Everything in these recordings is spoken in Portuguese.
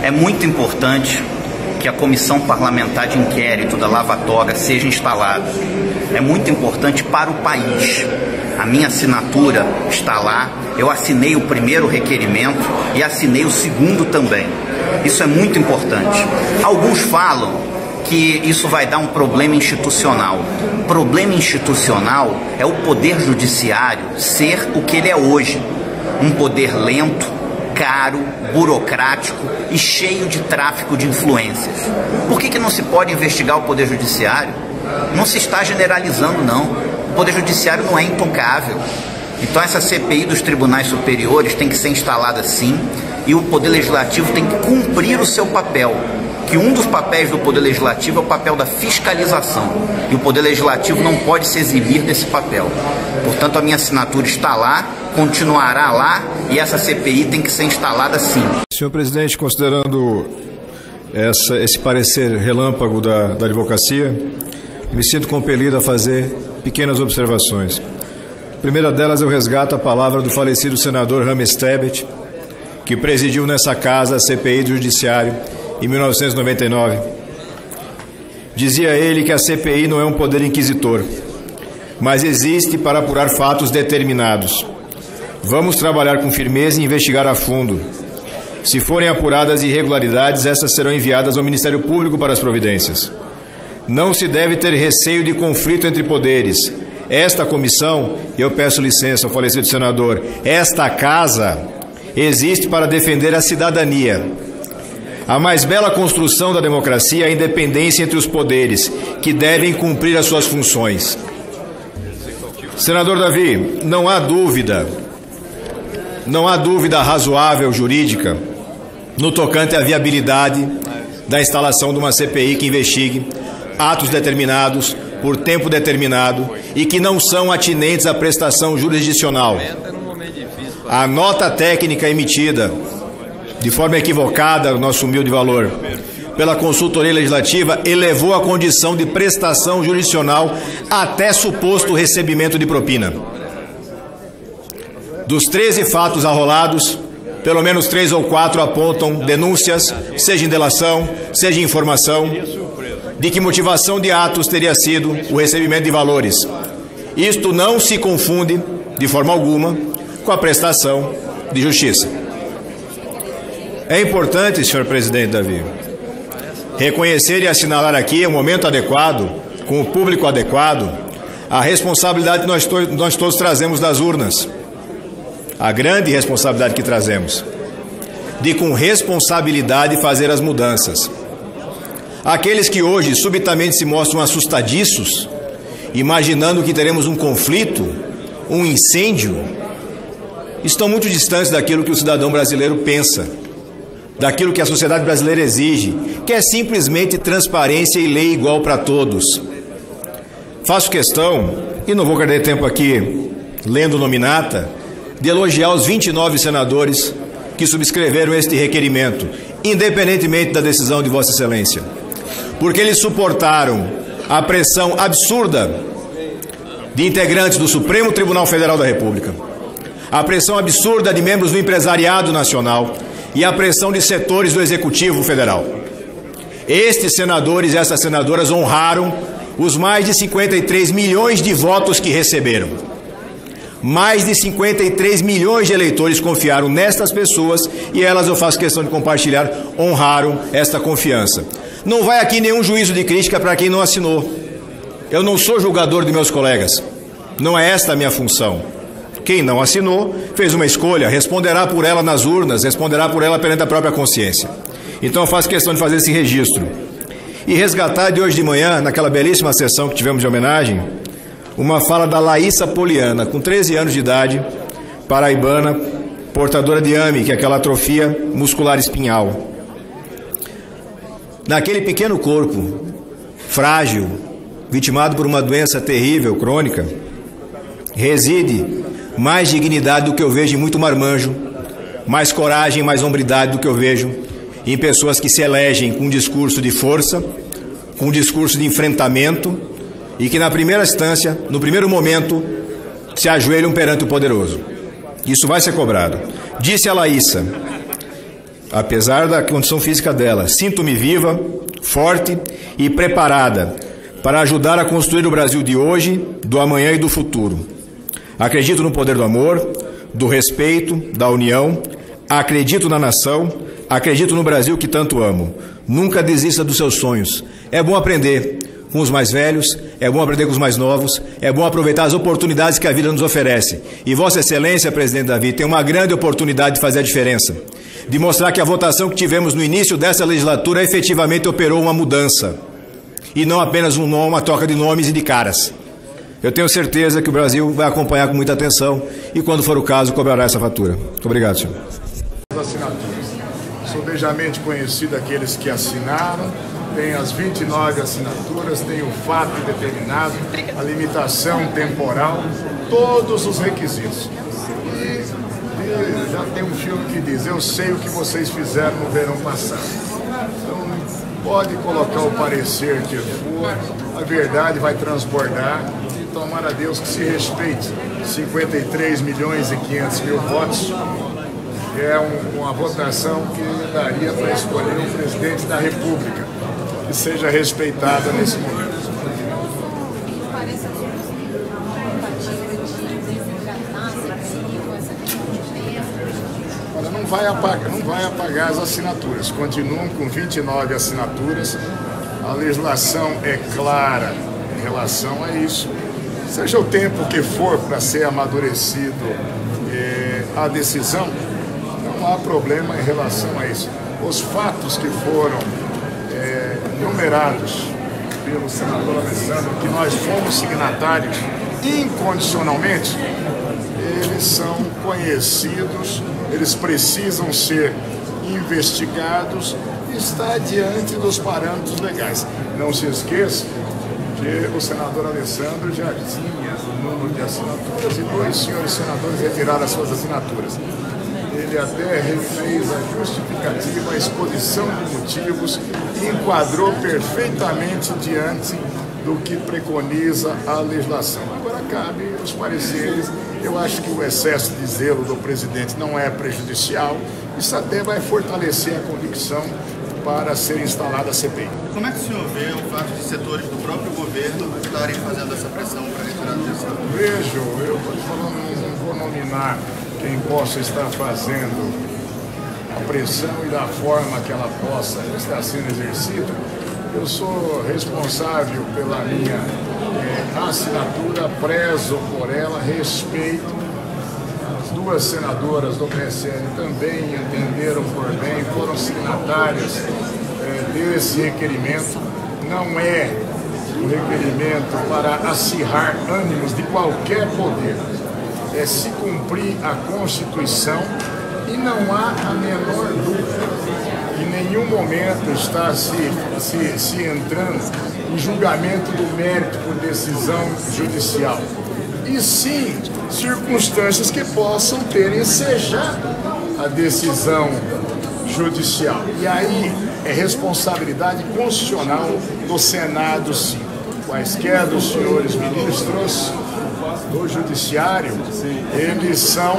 É muito importante que a Comissão Parlamentar de Inquérito da Lava Toga seja instalada. É muito importante para o país. A minha assinatura está lá, eu assinei o primeiro requerimento e assinei o segundo também. Isso é muito importante. Alguns falam que isso vai dar um problema institucional. Problema institucional é o poder judiciário ser o que ele é hoje. Um poder lento, caro, burocrático e cheio de tráfico de influências. Por que não se pode investigar o Poder Judiciário? Não se está generalizando, não. O Poder Judiciário não é intocável. Então essa CPI dos tribunais superiores tem que ser instalada sim, e o Poder Legislativo tem que cumprir o seu papel, que um dos papéis do Poder Legislativo é o papel da fiscalização, e o Poder Legislativo não pode se eximir desse papel. Portanto, a minha assinatura está lá, continuará lá, e essa CPI tem que ser instalada sim. Senhor presidente, considerando esse parecer relâmpago da advocacia, me sinto compelido a fazer pequenas observações. A primeira delas, eu resgato a palavra do falecido senador Rames Tebet, que presidiu nessa casa a CPI do Judiciário em 1999. Dizia ele que a CPI não é um poder inquisitor, mas existe para apurar fatos determinados. Vamos trabalhar com firmeza e investigar a fundo. Se forem apuradas irregularidades, essas serão enviadas ao Ministério Público para as providências. Não se deve ter receio de conflito entre poderes. Esta comissão, eu peço licença ao falecido senador, esta casa existe para defender a cidadania. A mais bela construção da democracia é a independência entre os poderes, que devem cumprir as suas funções. Senador Davi, não há dúvida razoável jurídica no tocante à viabilidade da instalação de uma CPI que investigue atos determinados, por tempo determinado, e que não são atinentes à prestação jurisdicional. A nota técnica emitida, de forma equivocada, no nosso humilde valor, pela consultoria legislativa, elevou a condição de prestação jurisdicional até suposto recebimento de propina. Dos 13 fatos arrolados, pelo menos 3 ou 4 apontam denúncias, seja em delação, seja em informação, de que motivação de atos teria sido o recebimento de valores. Isto não se confunde, de forma alguma, com a prestação de justiça. É importante, senhor presidente Davi, reconhecer e assinalar aqui, em um momento adequado, com o público adequado, a responsabilidade que nós todos trazemos das urnas. A grande responsabilidade que trazemos, de com responsabilidade fazer as mudanças. Aqueles que hoje subitamente se mostram assustadiços, imaginando que teremos um conflito, um incêndio, estão muito distantes daquilo que o cidadão brasileiro pensa, daquilo que a sociedade brasileira exige, que é simplesmente transparência e lei igual para todos. Faço questão, e não vou perder tempo aqui lendo nominata, de elogiar os 29 senadores que subscreveram este requerimento, independentemente da decisão de Vossa Excelência, porque eles suportaram a pressão absurda de integrantes do Supremo Tribunal Federal da República, a pressão absurda de membros do empresariado nacional e a pressão de setores do Executivo Federal. Estes senadores e essas senadoras honraram os mais de 53 milhões de votos que receberam. Mais de 53 milhões de eleitores confiaram nestas pessoas e elas, eu faço questão de compartilhar, honraram esta confiança. Não vai aqui nenhum juízo de crítica para quem não assinou. Eu não sou julgador de meus colegas. Não é esta a minha função. Quem não assinou fez uma escolha, responderá por ela nas urnas, responderá por ela perante a própria consciência. Então eu faço questão de fazer esse registro. E resgatar de hoje de manhã, naquela belíssima sessão que tivemos de homenagem, uma fala da Laísa Poliana, com 13 anos de idade, paraibana, portadora de AME, que é aquela atrofia muscular espinhal. Naquele pequeno corpo, frágil, vitimado por uma doença terrível, crônica, reside mais dignidade do que eu vejo em muito marmanjo, mais coragem, mais hombridade do que eu vejo em pessoas que se elegem com um discurso de força, com um discurso de enfrentamento e que na primeira instância, no primeiro momento, se ajoelham perante o poderoso. Isso vai ser cobrado. Disse a Laísa, apesar da condição física dela, sinto-me viva, forte e preparada para ajudar a construir o Brasil de hoje, do amanhã e do futuro. Acredito no poder do amor, do respeito, da união, acredito na nação, acredito no Brasil que tanto amo. Nunca desista dos seus sonhos. É bom aprender com os mais velhos, é bom aprender com os mais novos, é bom aproveitar as oportunidades que a vida nos oferece. E Vossa Excelência, Presidente Davi, tem uma grande oportunidade de fazer a diferença, de mostrar que a votação que tivemos no início dessa legislatura efetivamente operou uma mudança, e não apenas uma troca de nomes e de caras. Eu tenho certeza que o Brasil vai acompanhar com muita atenção e, quando for o caso, cobrará essa fatura. Muito obrigado, senhor. Assinaturas. Sou beijamente conhecido aqueles que assinaram, tem as 29 assinaturas, tem o fato determinado, a limitação temporal, todos os requisitos. E já tem um filme que diz, eu sei o que vocês fizeram no verão passado. Então, pode colocar o parecer que for, a verdade vai transbordar. Tomara a Deus que se respeite 53 milhões e 500 mil votos. É uma votação que daria para escolher um presidente da República que seja respeitada nesse momento. Olha, não vai apagar as assinaturas. Continuam com 29 assinaturas. A legislação é clara em relação a isso. Seja o tempo que for para ser amadurecido a decisão, não há problema em relação a isso. Os fatos que foram numerados pelo senador Alessandro, que nós fomos signatários incondicionalmente, eles são conhecidos, eles precisam ser investigados e está diante dos parâmetros legais. Não se esqueça que o senador Alessandro já tinha o número de assinaturas e 2 senhores senadores retiraram as suas assinaturas. Ele até refez a justificativa, a exposição de motivos e enquadrou perfeitamente diante do que preconiza a legislação. Agora cabe os pareceres. Eu acho que o excesso de zelo do presidente não é prejudicial. Isso até vai fortalecer a convicção para ser instalada a CPI. Como é que o senhor vê o fato de setores do próprio governo estarem fazendo essa pressão para retirar a gestão? Vejo, eu estou falando, não vou nominar quem possa estar fazendo a pressão e da forma que ela possa estar sendo exercida. Eu sou responsável pela minha assinatura, prezo por ela, respeito. As 2 senadoras do PSL também entenderam por bem, foram signatárias desse requerimento. Não é um requerimento para acirrar ânimos de qualquer poder. É se cumprir a Constituição e não há a menor dúvida. Em nenhum momento está se entrando em julgamento do mérito por decisão judicial. E sim, circunstâncias que possam ter ensejado a decisão judicial. E aí é responsabilidade constitucional do Senado, sim. Quaisquer dos senhores ministros do Judiciário, eles são,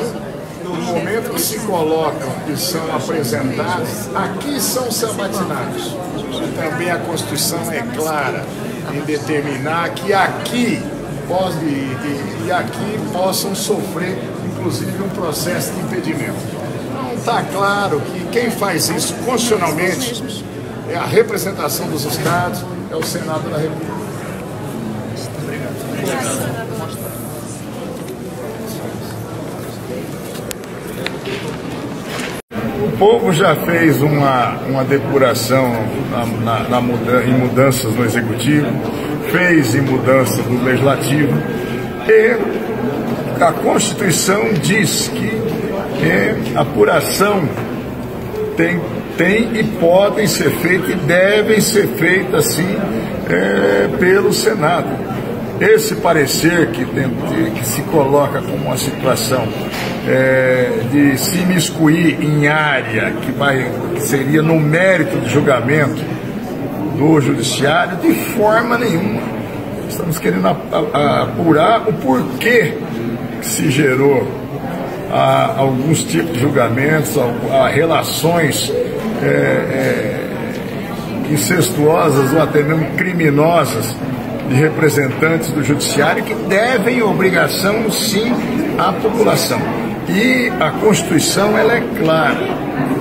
no momento que se colocam e são apresentados, aqui são sabatinados. E também a Constituição é clara em determinar que aqui possam sofrer, inclusive, um processo de impedimento. Então, está claro que quem faz isso constitucionalmente é a representação dos Estados, é o Senado da República. Obrigado. O povo já fez uma depuração em mudanças no Executivo, fez em mudança do Legislativo, e a Constituição diz que a apuração tem e podem ser feitas e devem ser feitas, sim, pelo Senado. Esse parecer que se coloca como uma situação de se imiscuir em área que seria no mérito de julgamento do Judiciário, de forma nenhuma. Estamos querendo apurar o porquê que se gerou alguns tipos de julgamentos, relações incestuosas ou até mesmo criminosas de representantes do judiciário que devem obrigação, sim, à população. E a Constituição, ela é clara.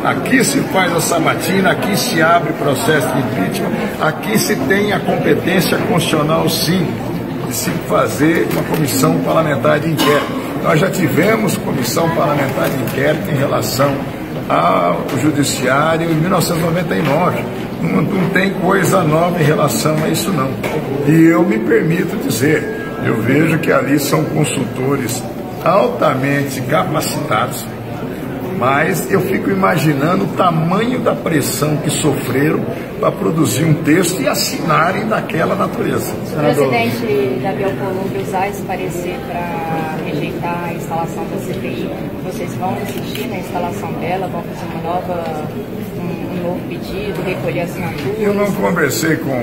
Aqui se faz a sabatina, aqui se abre processo de impeachment, aqui se tem a competência constitucional, sim, de se fazer uma comissão parlamentar de inquérito. Nós já tivemos comissão parlamentar de inquérito em relação ao judiciário em 1999. Não tem coisa nova em relação a isso, não. E eu me permito dizer, eu vejo que ali são consultores altamente capacitados, mas eu fico imaginando o tamanho da pressão que sofreram para produzir um texto e assinarem daquela natureza. O presidente Davi Alcolumbre usar esse parecer para rejeitar a instalação da CPI, vocês vão insistir na instalação dela, vão fazer um novo pedido, recolher assinaturas? Eu não conversei com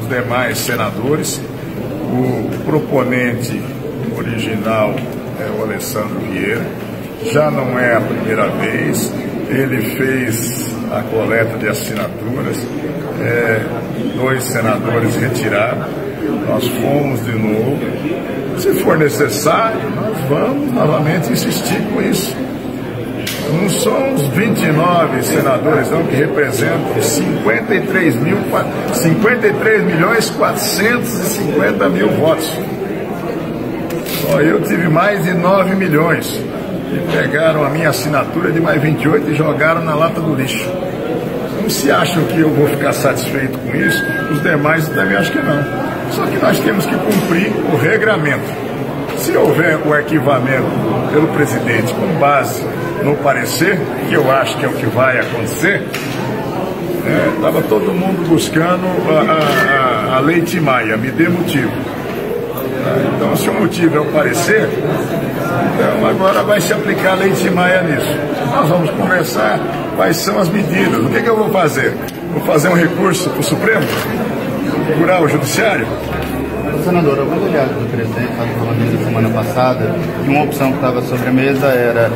os demais senadores. O proponente original é o Alessandro Vieira. Já não é a primeira vez. Ele fez a coleta de assinaturas. 2 senadores retiraram. Nós fomos de novo. Se for necessário, nós vamos novamente insistir com isso. Não são os 29 senadores não, que representam 53.450.000 votos. Só eu tive mais de 9 milhões. E pegaram a minha assinatura de mais 28 e jogaram na lata do lixo. Não se acham que eu vou ficar satisfeito com isso? Os demais também acham que não. Só que nós temos que cumprir o regramento. Se houver o arquivamento pelo presidente com base no parecer, que eu acho que é o que vai acontecer, estava todo mundo buscando a Lei Timaya, me dê motivo. Então, se o motivo é o parecer, então agora vai se aplicar a Lei Timaya nisso. Nós vamos conversar quais são as medidas. O que eu vou fazer? Vou fazer um recurso para o Supremo? Procurar o Judiciário? Senador, alguns aliados do presidente estavam falando na semana passada que uma opção que estava sobre a mesa era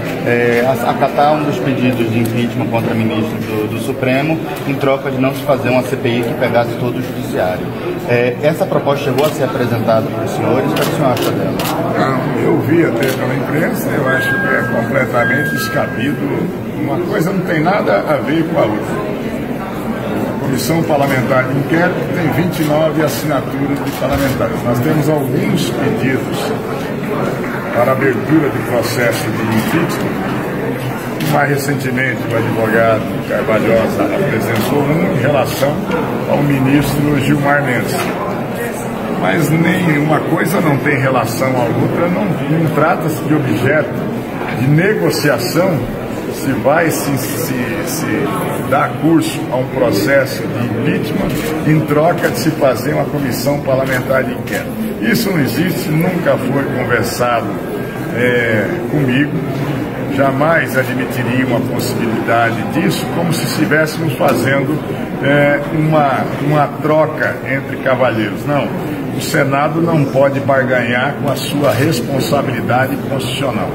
acatar um dos pedidos de impeachment contra ministro do Supremo em troca de não se fazer uma CPI que pegasse todo o judiciário. Essa proposta chegou a ser apresentada para os senhores, o que o senhor acha dela? Não, eu vi até pela imprensa, eu acho que é completamente descabido. Uma coisa não tem nada a ver com a outra. A Comissão Parlamentar de Inquérito tem 29 assinaturas de parlamentares. Nós temos alguns pedidos para abertura de processo de impeachment. Mais recentemente, o advogado Carvalhosa apresentou um em relação ao ministro Gilmar Mendes. Mas nenhuma coisa não tem relação à outra, não trata-se de objeto de negociação se vai se dar curso a um processo de impeachment em troca de se fazer uma comissão parlamentar de inquérito. Isso não existe, nunca foi conversado comigo, jamais admitiria uma possibilidade disso, como se estivéssemos fazendo uma troca entre cavalheiros. Não, o Senado não pode barganhar com a sua responsabilidade constitucional.